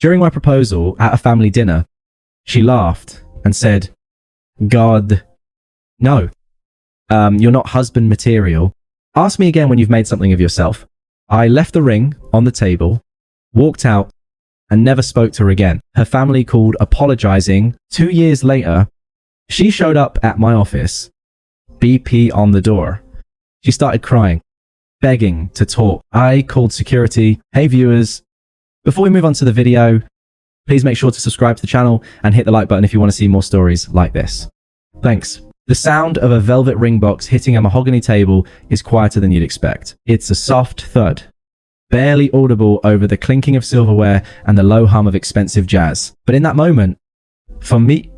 During my proposal at a family dinner, she laughed and said, "God, no. You're not husband material. Ask me again when you've made something of yourself." I left the ring on the table, walked out, and never spoke to her again. Her family called apologizing. 2 years later, she showed up at my office, BP on the door. She started crying, begging to talk. I called security. Hey viewers, before we move on to the video, please make sure to subscribe to the channel and hit the like button if you want to see more stories like this. Thanks. The sound of a velvet ring box hitting a mahogany table is quieter than you'd expect. It's a soft thud, barely audible over the clinking of silverware and the low hum of expensive jazz. But in that moment, for me,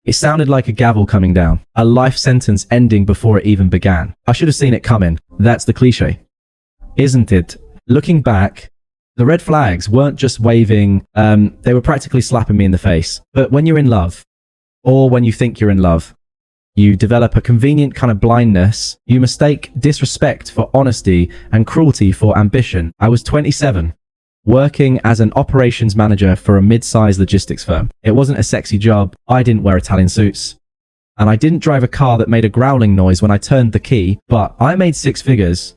it sounded like a gavel coming down, a life sentence ending before it even began. I should have seen it coming. That's the cliche, isn't it? Looking back, the red flags weren't just waving, they were practically slapping me in the face. But when you're in love, or when you think you're in love, you develop a convenient kind of blindness. You mistake disrespect for honesty and cruelty for ambition. I was 27, working as an operations manager for a mid-sized logistics firm. It wasn't a sexy job. I didn't wear Italian suits. And I didn't drive a car that made a growling noise when I turned the key, but I made 6 figures,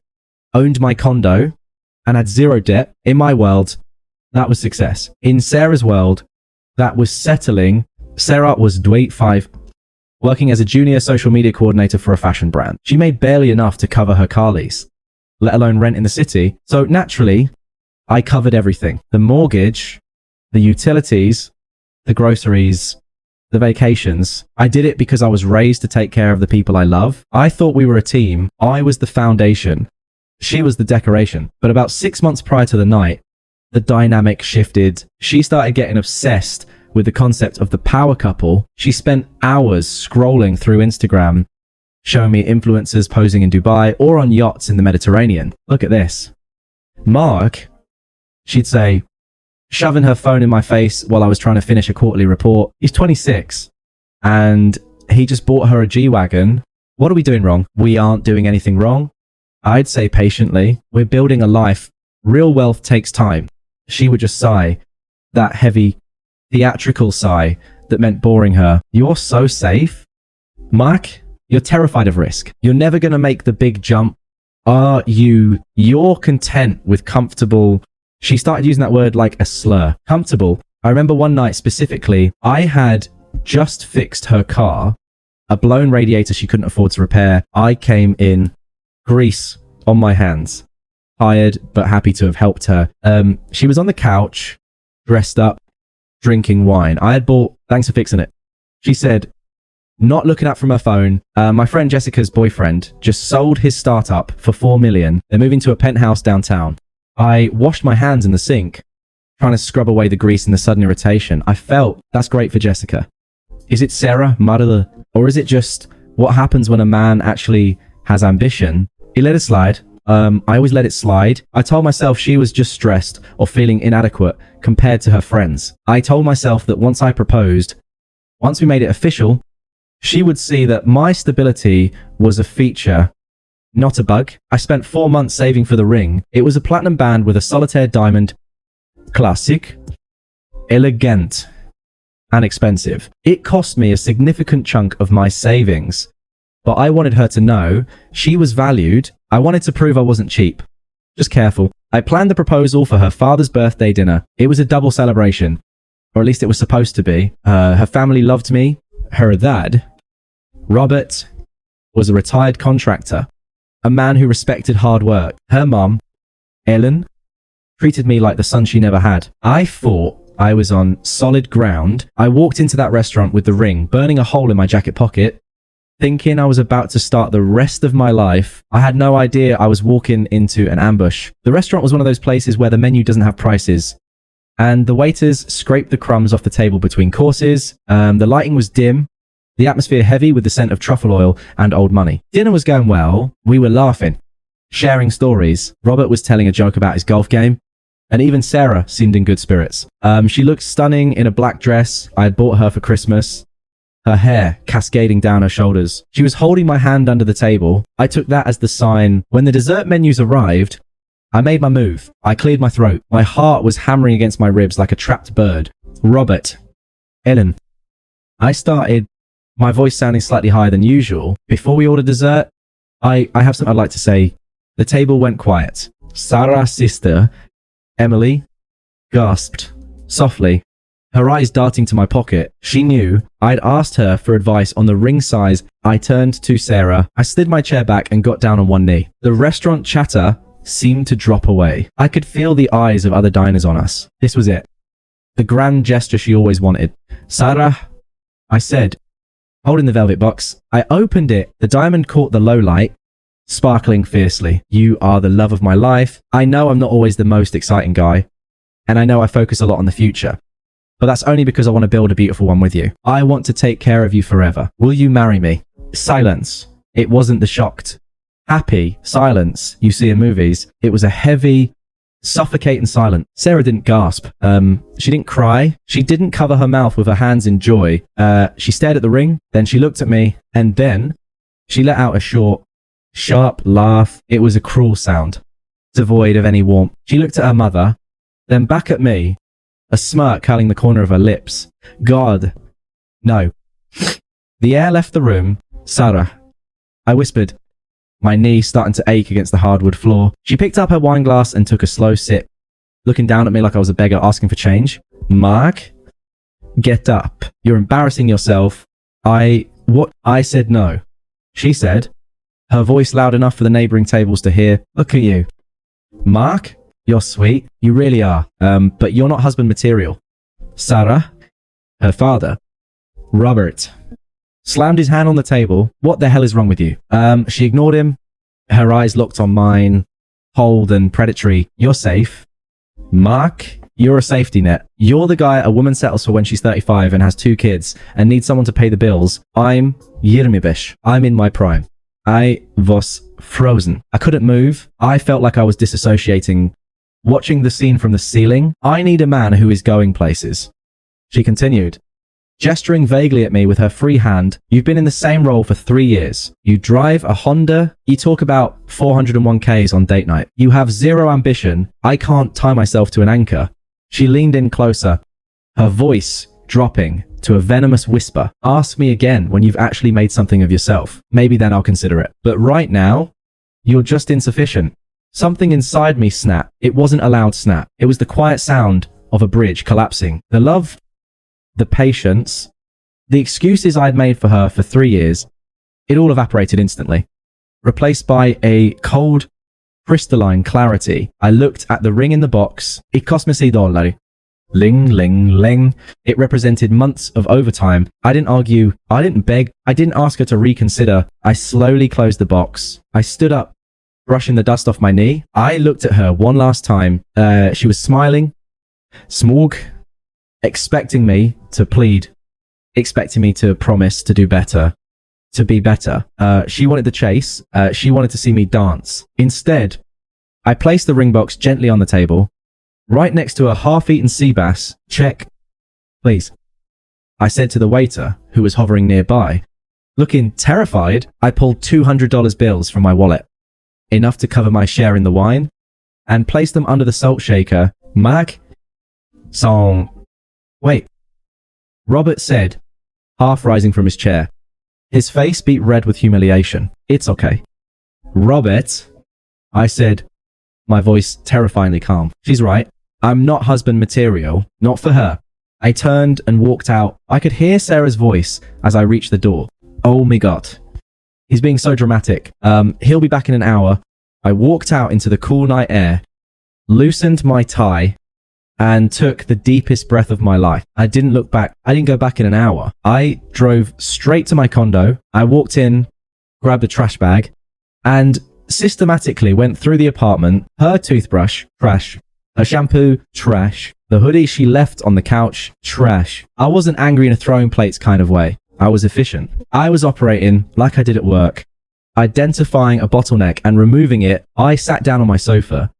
owned my condo, and had 0 debt. In my world, that was success. In Sarah's world, that was settling. Sarah was 25, working as a junior social media coordinator for a fashion brand. She made barely enough to cover her car lease, let alone rent in the city. So naturally, I covered everything. The mortgage, the utilities, the groceries, the vacations. I did it because I was raised to take care of the people I love. I thought we were a team. I was the foundation. She was the decoration. But about 6 months prior to the night, the dynamic shifted. She started getting obsessed with the concept of the power couple. She spent hours scrolling through Instagram, showing me influencers posing in Dubai or on yachts in the Mediterranean. Look at this. Mark, she'd say, shoving her phone in my face while I was trying to finish a quarterly report. He's 26 and he just bought her a G-Wagon. What are we doing wrong? We aren't doing anything wrong. I'd say patiently, we're building a life. Real wealth takes time. She would just sigh, that heavy theatrical sigh that meant boring her. You're so safe. Mark, you're terrified of risk. You're never going to make the big jump. Are you? You're content with comfortable. She started using that word like a slur. Comfortable. I remember one night specifically, I had just fixed her car, a blown radiator she couldn't afford to repair. I came in, grease on my hands, tired but happy to have helped her. She was on the couch, dressed up, drinking wine. I had bought, thanks for fixing it. She said, not looking up from her phone, my friend Jessica's boyfriend just sold his startup for 4 million. They're moving to a penthouse downtown. I washed my hands in the sink, trying to scrub away the grease and the sudden irritation. I felt, that's great for Jessica. Is it Sarah, mother, or is it just what happens when a man actually has ambition? He let it slide. I always let it slide. I told myself she was just stressed or feeling inadequate compared to her friends. I told myself that once I proposed, once we made it official, she would see that my stability was a feature, not a bug. I spent 4 months saving for the ring. It was a platinum band with a solitaire diamond. Classic, elegant, and expensive. It cost me a significant chunk of my savings, but I wanted her to know she was valued. I wanted to prove I wasn't cheap. Just careful. I planned the proposal for her father's birthday dinner. It was a double celebration, or at least it was supposed to be. Her family loved me. Her dad, Robert, was a retired contractor, a man who respected hard work. Her mom, Ellen, treated me like the son she never had. I thought I was on solid ground. I walked into that restaurant with the ring, burning a hole in my jacket pocket, thinking I was about to start the rest of my life. I had no idea I was walking into an ambush. The restaurant was one of those places where the menu doesn't have prices, and the waiters scraped the crumbs off the table between courses. The lighting was dim, the atmosphere heavy with the scent of truffle oil and old money. Dinner was going well. We were laughing, sharing stories. Robert was telling a joke about his golf game, and even Sarah seemed in good spirits. She looked stunning in a black dress I had bought her for Christmas, her hair cascading down her shoulders. She was holding my hand under the table. I took that as the sign. When the dessert menus arrived, I made my move. I cleared my throat. My heart was hammering against my ribs like a trapped bird. Robert. Ellen. I started, my voice sounding slightly higher than usual. Before we ordered dessert, I have something I'd like to say. The table went quiet. Sarah's sister, Emily, gasped softly, her eyes darting to my pocket. She knew I'd asked her for advice on the ring size. I turned to Sarah. I slid my chair back and got down on one knee. The restaurant chatter seemed to drop away. I could feel the eyes of other diners on us. This was it. The grand gesture she always wanted. Sarah, I said, holding the velvet box. I opened it. The diamond caught the low light, sparkling fiercely. You are the love of my life. I know I'm not always the most exciting guy, and I know I focus a lot on the future, but that's only because I want to build a beautiful one with you. I want to take care of you forever. Will you marry me? Silence. It wasn't the shocked, happy silence you see in movies. It was a heavy, suffocating silence. Sarah didn't gasp. She didn't cry. She didn't cover her mouth with her hands in joy. She stared at the ring, then she looked at me, and then she let out a short, sharp laugh. It was a cruel sound, devoid of any warmth. She looked at her mother, then back at me, a smirk curling the corner of her lips. God, no. The air left the room. Sarah, I whispered, my knee starting to ache against the hardwood floor. She picked up her wine glass and took a slow sip, looking down at me like I was a beggar asking for change. Mark, get up. You're embarrassing yourself. I said no. She said, her voice loud enough for the neighboring tables to hear. Look at you. Mark, you're sweet. You really are. But you're not husband material. Sarah, her father, Robert, slammed his hand on the table. What the hell is wrong with you? She ignored him. Her eyes locked on mine, cold and predatory. You're safe. Mark, you're a safety net. You're the guy a woman settles for when she's 35 and has 2 kids and needs someone to pay the bills. I'm Yirmibish. I'm in my prime. I was frozen. I couldn't move. I felt like I was disassociating, watching the scene from the ceiling. I need a man who is going places. She continued, gesturing vaguely at me with her free hand. You've been in the same role for 3 years. You drive a Honda. You talk about 401 Ks on date night. You have zero ambition. I can't tie myself to an anchor. She leaned in closer, her voice dropping to a venomous whisper. Ask me again when you've actually made something of yourself. Maybe then I'll consider it. But right now, you're just insufficient. Something inside me snapped. It wasn't a loud snap. It was the quiet sound of a bridge collapsing. The love, the patience, the excuses I'd made for her for 3 years, it all evaporated instantly, replaced by a cold, crystalline clarity. I looked at the ring in the box. It cost me $6. Ling, ling, ling. It represented months of overtime. I didn't argue. I didn't beg. I didn't ask her to reconsider. I slowly closed the box. I stood up, brushing the dust off my knee. I looked at her one last time. She was smiling, smug, expecting me to plead, expecting me to promise to do better, to be better. She wanted the chase. She wanted to see me dance. Instead, I placed the ring box gently on the table, right next to a half-eaten sea bass. Check, please, I said to the waiter, who was hovering nearby. Looking terrified, I pulled $200 bills from my wallet, enough to cover my share in the wine, and placed them under the salt shaker. Mark, song. Wait, Robert said, half rising from his chair. His face beat red with humiliation. It's okay. Robert, I said, my voice terrifyingly calm. She's right. I'm not husband material. Not for her. I turned and walked out. I could hear Sarah's voice as I reached the door. Oh my God. He's being so dramatic. He'll be back in an hour. I walked out into the cool night air, loosened my tie, and took the deepest breath of my life. I didn't look back. I didn't go back in an hour. I drove straight to my condo. I walked in, grabbed a trash bag, and systematically went through the apartment. Her toothbrush, trash. Her shampoo, trash. The hoodie she left on the couch, trash. I wasn't angry in a throwing plates kind of way. I was efficient. I was operating like I did at work, identifying a bottleneck and removing it. I sat down on my sofa,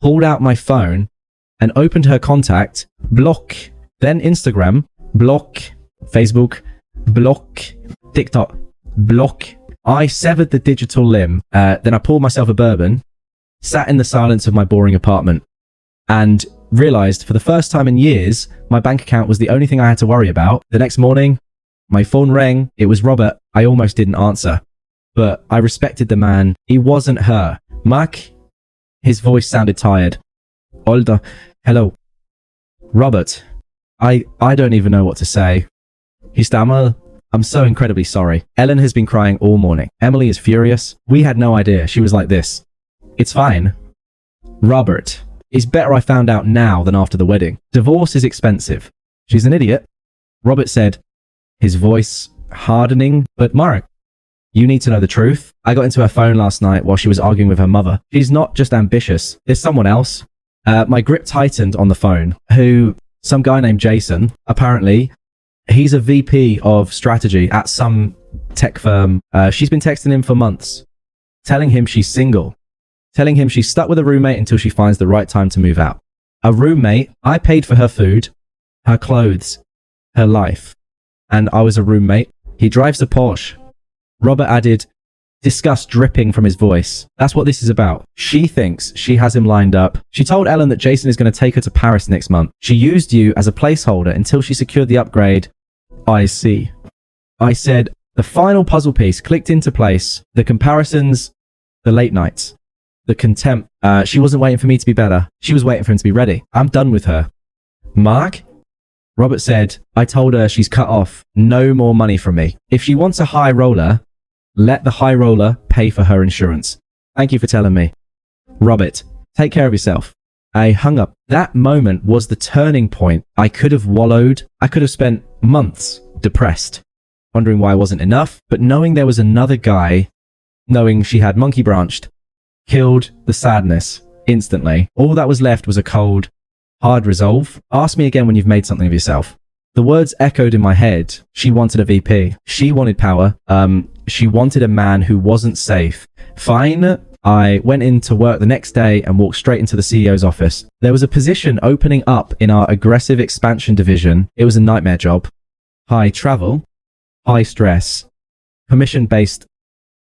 pulled out my phone, and opened her contact, block, then Instagram, block, Facebook, block, TikTok, block. I severed the digital limb. Then I poured myself a bourbon, sat in the silence of my boring apartment, and realized for the first time in years, my bank account was the only thing I had to worry about. The next morning, my phone rang. It was Robert. I almost didn't answer, but I respected the man. He wasn't her. Mark, his voice sounded tired. Olda, hello. Robert, I don't even know what to say. He stammered. I'm so incredibly sorry. Ellen has been crying all morning. Emily is furious. We had no idea she was like this. It's fine. Robert, it's better I found out now than after the wedding. Divorce is expensive. She's an idiot. Robert said, his voice hardening. But Mark, you need to know the truth. I got into her phone last night while she was arguing with her mother. She's not just ambitious. There's someone else. My grip tightened on the phone, some guy named Jason. Apparently, he's a VP of strategy at some tech firm. She's been texting him for months, telling him she's single, telling him she's stuck with a roommate until she finds the right time to move out. A roommate, I paid for her food, her clothes, her life. And I was a roommate. He drives a Porsche. Robert added, disgust dripping from his voice. That's what this is about. She thinks she has him lined up. She told Ellen that Jason is going to take her to Paris next month. She used you as a placeholder until she secured the upgrade. I see. I said, the final puzzle piece clicked into place. The comparisons, the late nights, the contempt. She wasn't waiting for me to be better. She was waiting for him to be ready. I'm done with her. Mark? Robert said, I told her she's cut off. No more money from me. If she wants a high roller, let the high roller pay for her insurance. Thank you for telling me. Robert, take care of yourself. I hung up. That moment was the turning point. I could have wallowed. I could have spent months depressed, wondering why it wasn't enough. But knowing there was another guy, knowing she had monkey branched, killed the sadness instantly. All that was left was a cold, hard resolve. Ask me again when you've made something of yourself. The words echoed in my head. She wanted a VP. She wanted power. She wanted a man who wasn't safe. Fine. I went into work the next day and walked straight into the CEO's office. There was a position opening up in our aggressive expansion division. It was a nightmare job. High travel, high stress, commission-based,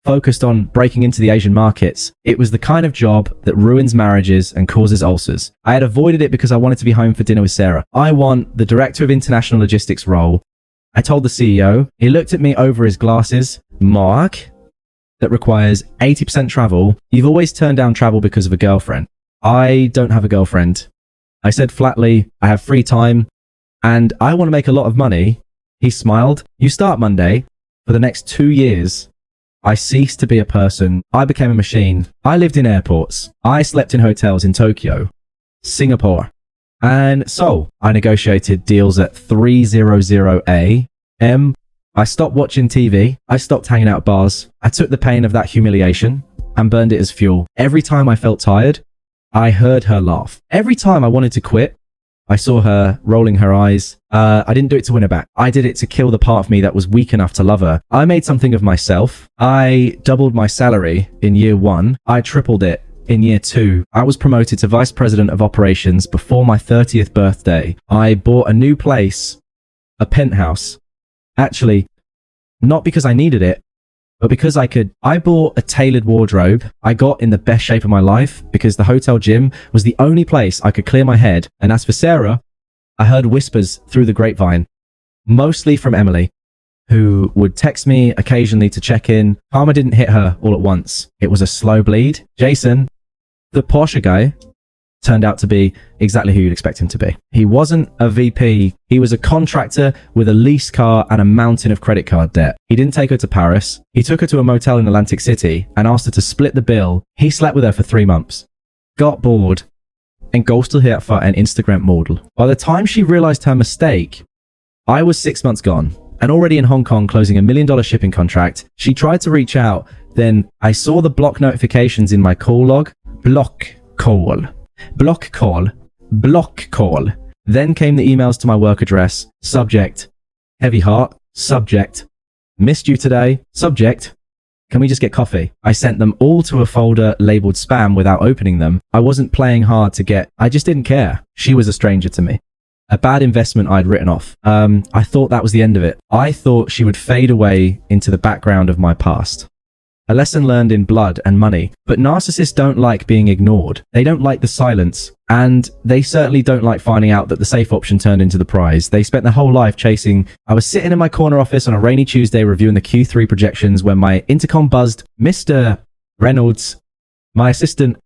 focused on breaking into the Asian markets. It was the kind of job that ruins marriages and causes ulcers. I had avoided it because I wanted to be home for dinner with Sarah. I want the director of international logistics role. I told the CEO. He looked at me over his glasses. Mark, that requires 80% travel. You've always turned down travel because of a girlfriend. I don't have a girlfriend. I said flatly, I have free time and I want to make a lot of money. He smiled. You start Monday. For the next 2 years, I ceased to be a person. I became a machine. I lived in airports. I slept in hotels in Tokyo, Singapore, and Seoul. I negotiated deals at 300 AM. I stopped watching TV. I stopped hanging out at bars. I took the pain of that humiliation and burned it as fuel. Every time I felt tired, I heard her laugh. Every time I wanted to quit, I saw her rolling her eyes. I didn't do it to win her back. I did it to kill the part of me that was weak enough to love her. I made something of myself. I doubled my salary in year 1. I tripled it in year 2. I was promoted to vice president of operations before my 30th birthday. I bought a new place, a penthouse. Actually, not because I needed it, but because I could. I bought a tailored wardrobe. I got in the best shape of my life because the hotel gym was the only place I could clear my head. And as for Sarah, I heard whispers through the grapevine, mostly from Emily, who would text me occasionally to check in. Karma didn't hit her all at once. It was a slow bleed. Jason, the Porsche guy, turned out to be exactly who you'd expect him to be. He wasn't a VP. He was a contractor with a lease car and a mountain of credit card debt. He didn't take her to Paris. He took her to a motel in Atlantic City and asked her to split the bill. He slept with her for 3 months, got bored, and ghosted her for an Instagram model. By the time she realized her mistake, I was 6 months gone and already in Hong Kong closing $1 million shipping contract. She tried to reach out. Then I saw the block notifications in my call log. Block call. Block call. Block call. Then came the emails to my work address. Subject, heavy heart. Subject, missed you today. Subject, can we just get coffee? I sent them all to a folder labeled spam without opening them. I wasn't playing hard to get. I just didn't care. She was a stranger to me. A bad investment I'd written off. I thought that was the end of it. I thought she would fade away into the background of my past. A lesson learned in blood and money. But narcissists don't like being ignored. They don't like the silence. And they certainly don't like finding out that the safe option turned into the prize. They spent their whole life chasing. I was sitting in my corner office on a rainy Tuesday reviewing the Q3 projections when my intercom buzzed. Mr. Reynolds, my assistant,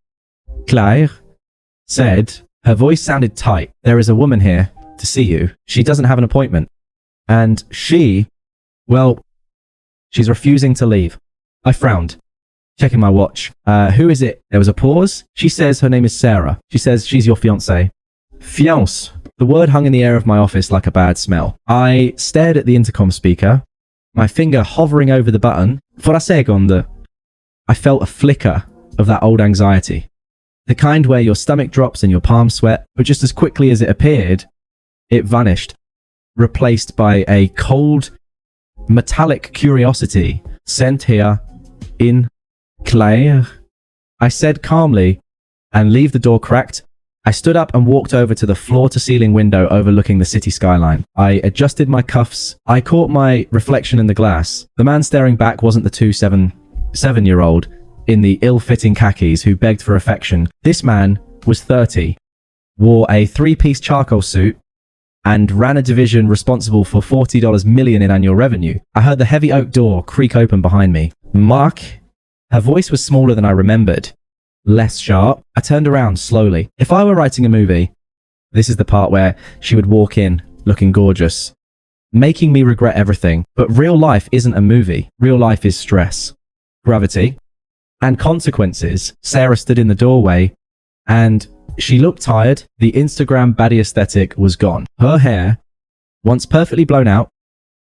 Claire, said, her voice sounded tight. There is a woman here to see you. She doesn't have an appointment. And she's refusing to leave. I frowned, checking my watch. Who is it? There was a pause. She says her name is Sarah. She says she's your fiancée. Fiance. The word hung in the air of my office like a bad smell. I stared at the intercom speaker, my finger hovering over the button. For a second, I felt a flicker of that old anxiety. The kind where your stomach drops and your palms sweat, but just as quickly as it appeared, it vanished, replaced by a cold, metallic curiosity sent here in Claire. I said calmly, and leave the door cracked. I stood up and walked over to the floor-to-ceiling window overlooking the city skyline. I adjusted my cuffs. I caught my reflection in the glass. The man staring back wasn't the 7-year-old in the ill-fitting khakis who begged for affection. This man was 30, wore a 3-piece charcoal suit, and ran a division responsible for $40 million in annual revenue. I heard the heavy oak door creak open behind me. Mark? Her voice was smaller than I remembered. Less sharp. I turned around slowly. If I were writing a movie, this is the part where she would walk in looking gorgeous, making me regret everything. But real life isn't a movie. Real life is stress, gravity, and consequences. Sarah stood in the doorway, and she looked tired. The Instagram baddie aesthetic was gone. Her hair, once perfectly blown out,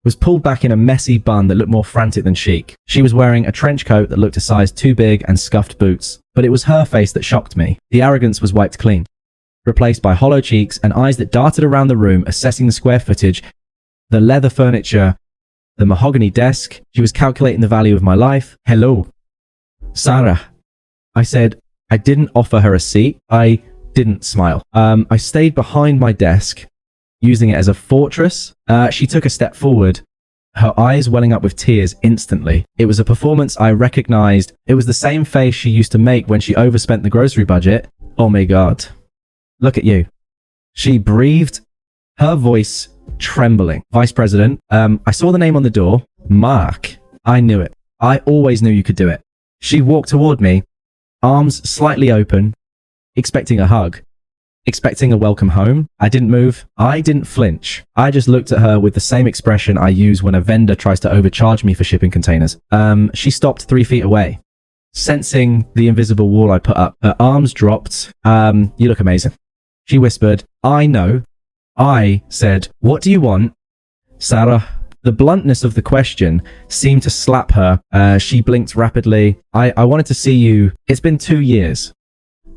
was pulled back in a messy bun that looked more frantic than chic. She was wearing a trench coat that looked a size too big and scuffed boots. But it was her face that shocked me. The arrogance was wiped clean, replaced by hollow cheeks and eyes that darted around the room, assessing the square footage, the leather furniture, the mahogany desk. She was calculating the value of my life. Hello, Sarah. I said. I didn't offer her a seat. I didn't smile. I stayed behind my desk, using it as a fortress. She took a step forward, her eyes welling up with tears instantly. It was a performance I recognized. It was the same face she used to make when she overspent the grocery budget. Oh my God. Look at you. She breathed, her voice trembling. Vice President, I saw the name on the door. Mark. I knew it. I always knew you could do it. She walked toward me, arms slightly open, expecting a hug, expecting a welcome home. I didn't move. I didn't flinch. I just looked at her with the same expression I use when a vendor tries to overcharge me for shipping containers. She stopped 3 feet away, sensing the invisible wall I put up. Her arms dropped. You look amazing. She whispered, I know. I said, what do you want? Sarah. The bluntness of the question seemed to slap her. She blinked rapidly. I wanted to see you. It's been 2 years.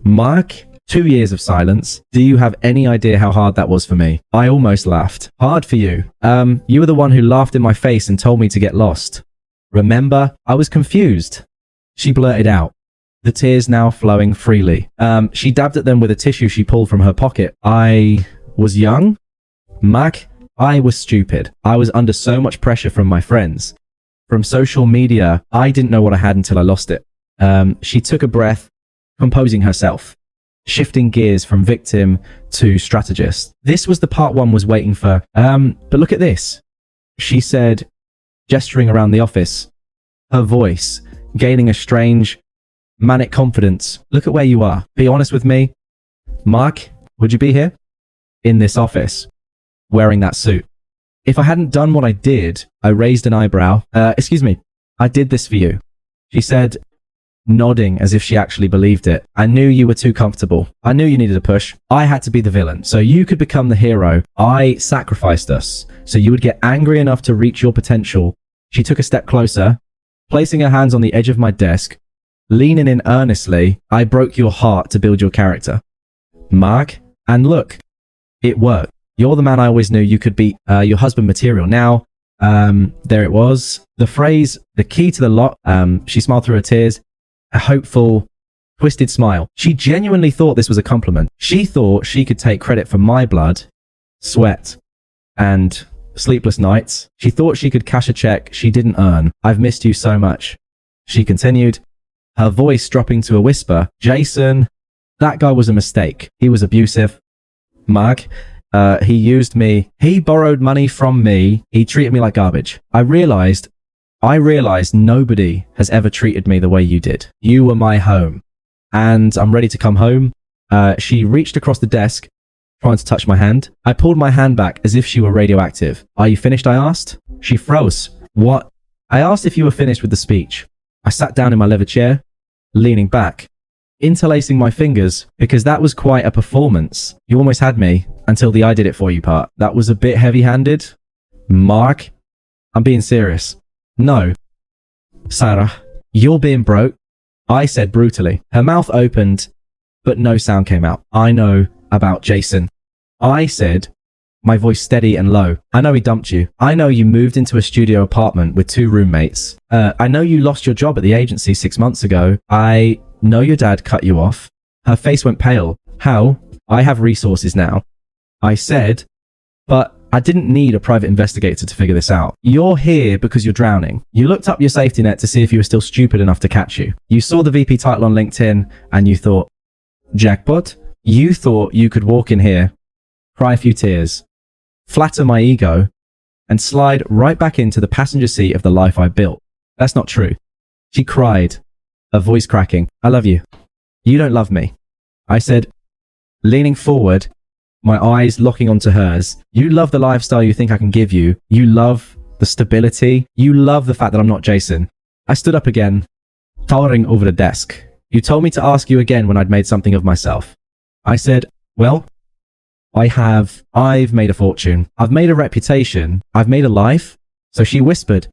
Mark, 2 years of silence. Do you have any idea how hard that was for me? I almost laughed. Hard for you. You were the one who laughed in my face and told me to get lost. Remember? I was confused. She blurted out, the tears now flowing freely. She dabbed at them with a tissue she pulled from her pocket. I was young? Mark, I was stupid. I was under so much pressure from my friends, from social media. I didn't know what I had until I lost it. She took a breath, composing herself, shifting gears from victim to strategist. This was the part one was waiting for. But look at this, she said, gesturing around the office, her voice gaining a strange, manic confidence. Look at where you are. Be honest with me. Mark, would you be here? In this office, wearing that suit. If I hadn't done what I did, I raised an eyebrow. Excuse me, I did this for you, she said, nodding as if she actually believed it. I knew you were too comfortable. I knew you needed a push. I had to be the villain, so you could become the hero. I sacrificed us, so you would get angry enough to reach your potential. She took a step closer, placing her hands on the edge of my desk, leaning in earnestly. I broke your heart to build your character, Mark. And look, it worked. You're the man I always knew you could be, your husband material. Now, there it was. The phrase, the key to the lot. She smiled through her tears, a hopeful, twisted smile. She genuinely thought this was a compliment. She thought she could take credit for my blood, sweat, and sleepless nights. She thought she could cash a check she didn't earn. I've missed you so much, She continued, her voice dropping to a whisper. Jason, that guy was a mistake. He was abusive. Mark, he used me. He borrowed money from me. He treated me like garbage. I realized nobody has ever treated me the way you did. You were my home. And I'm ready to come home. She reached across the desk, trying to touch my hand. I pulled my hand back as if she were radioactive. Are you finished? I asked. She froze. What? I asked if you were finished with the speech. I sat down in my leather chair, leaning back, interlacing my fingers, because that was quite a performance. You almost had me until the I did it for you part. That was a bit heavy-handed. Mark, I'm being serious. No. Sarah, you're being broke. I said brutally. Her mouth opened, but no sound came out. I know about Jason. I said, my voice steady and low. I know he dumped you. I know you moved into a studio apartment with 2 roommates. I know you lost your job at the agency 6 months ago. I know your dad cut you off. Her face went pale. How? I have resources now. I said, but I didn't need a private investigator to figure this out. You're here because you're drowning. You looked up your safety net to see if you were still stupid enough to catch you. You saw the VP title on LinkedIn and you thought, jackpot? You thought you could walk in here, cry a few tears, flatter my ego, and slide right back into the passenger seat of the life I built. That's not true. She cried, her voice cracking. I love you. You don't love me. I said, leaning forward, my eyes locking onto hers. You love the lifestyle you think I can give you. You love the stability. You love the fact that I'm not Jason. I stood up again, towering over the desk. You told me to ask you again when I'd made something of myself. I said, well, I've made a fortune. I've made a reputation. I've made a life. So she whispered,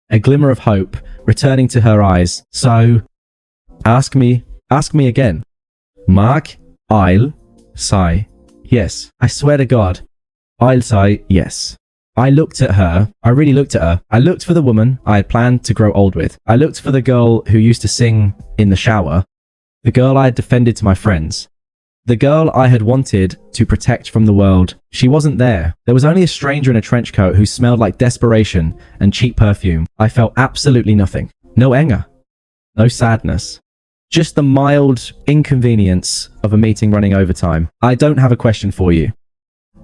a glimmer of hope returning to her eyes. So, ask me again. Mark, I'll say yes. I swear to God, I'll say yes. I looked at her. I really looked at her. I looked for the woman I had planned to grow old with. I looked for the girl who used to sing in the shower. The girl I had defended to my friends. The girl I had wanted to protect from the world. She wasn't there. There was only a stranger in a trench coat who smelled like desperation and cheap perfume. I felt absolutely nothing. No anger. No sadness. Just the mild inconvenience of a meeting running overtime. I don't have a question for you,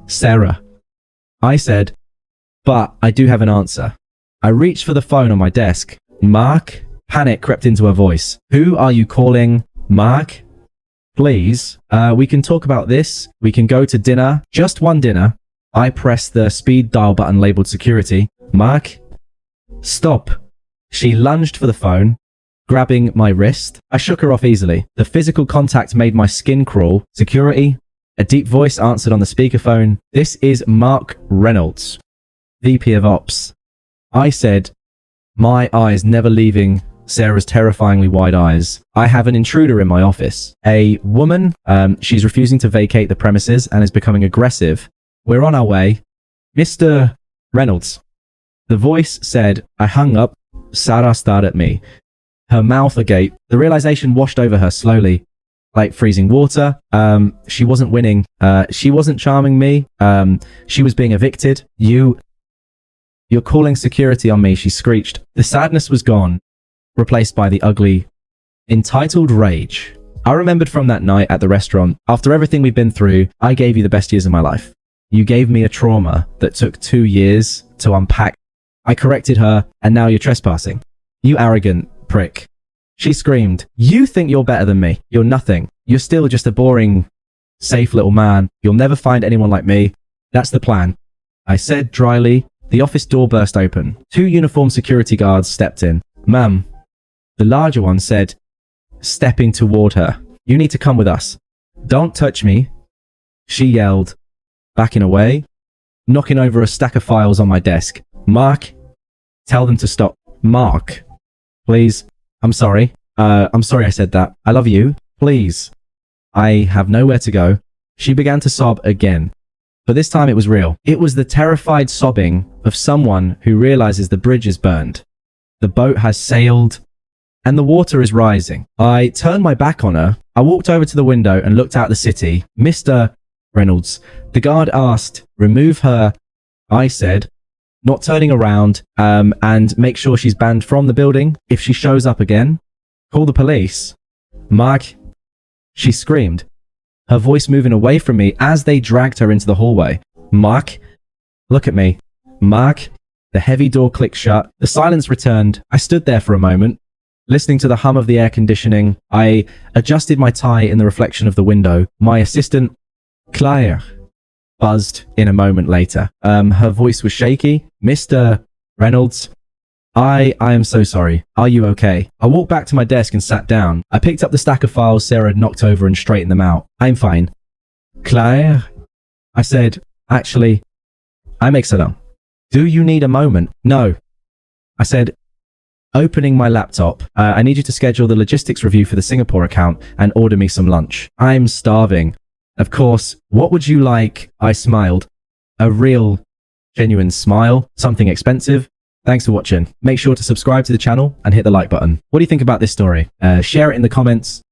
Sarah. I said, but I do have an answer. I reached for the phone on my desk. Mark? Panic crept into her voice. Who are you calling? Mark? Please, we can talk about this. We can go to dinner. Just one dinner. I pressed the speed dial button labeled security. Mark? Stop. She lunged for the phone, grabbing my wrist. I shook her off easily. The physical contact made my skin crawl. Security? A deep voice answered on the speakerphone. This is Mark Reynolds, VP of Ops. I said, my eyes never leaving Sarah's terrifyingly wide eyes. I have an intruder in my office. A woman. She's refusing to vacate the premises and is becoming aggressive. We're on our way. Mr. Reynolds. The voice said. I hung up. Sarah stared at me, her mouth agape. The realization washed over her slowly, like freezing water. She wasn't winning. She wasn't charming me. She was being evicted. You're calling security on me, she screeched. The sadness was gone, replaced by the ugly, entitled rage. I remembered from that night at the restaurant. After everything we've been through, I gave you the best years of my life. You gave me a trauma that took 2 years to unpack. I corrected her, and now you're trespassing. You arrogant prick. She screamed. You think you're better than me. You're nothing. You're still just a boring, safe little man. You'll never find anyone like me. That's the plan. I said dryly. The office door burst open. 2 uniformed security guards stepped in. Ma'am. The larger one said, stepping toward her. You need to come with us. Don't touch me. She yelled, backing away, knocking over a stack of files on my desk. Mark, tell them to stop. Mark, please. I'm sorry. I'm sorry I said that. I love you. Please. I have nowhere to go. She began to sob again. But this time it was real. It was the terrified sobbing of someone who realizes the bridge is burned. The boat has sailed, and the water is rising. I turned my back on her. I walked over to the window and looked out the city. Mr. Reynolds, the guard asked, remove her. I said, not turning around, and make sure she's banned from the building. If she shows up again, call the police. Mark, she screamed, her voice moving away from me as they dragged her into the hallway. Mark, look at me. Mark, the heavy door clicked shut. The silence returned. I stood there for a moment, listening to the hum of the air conditioning. I adjusted my tie in the reflection of the window. My assistant, Claire, buzzed in a moment later. Her voice was shaky. Mr. Reynolds, I am so sorry. Are you okay? I walked back to my desk and sat down. I picked up the stack of files Sarah had knocked over and straightened them out. I'm fine. Claire, I said, actually, I'm excellent. Do you need a moment? No. I said, opening my laptop, I need you to schedule the logistics review for the Singapore account and order me some lunch. I'm starving. Of course, what would you like? I smiled. A real, genuine smile. Something expensive. Thanks for watching. Make sure to subscribe to the channel and hit the like button. What do you think about this story? Share it in the comments.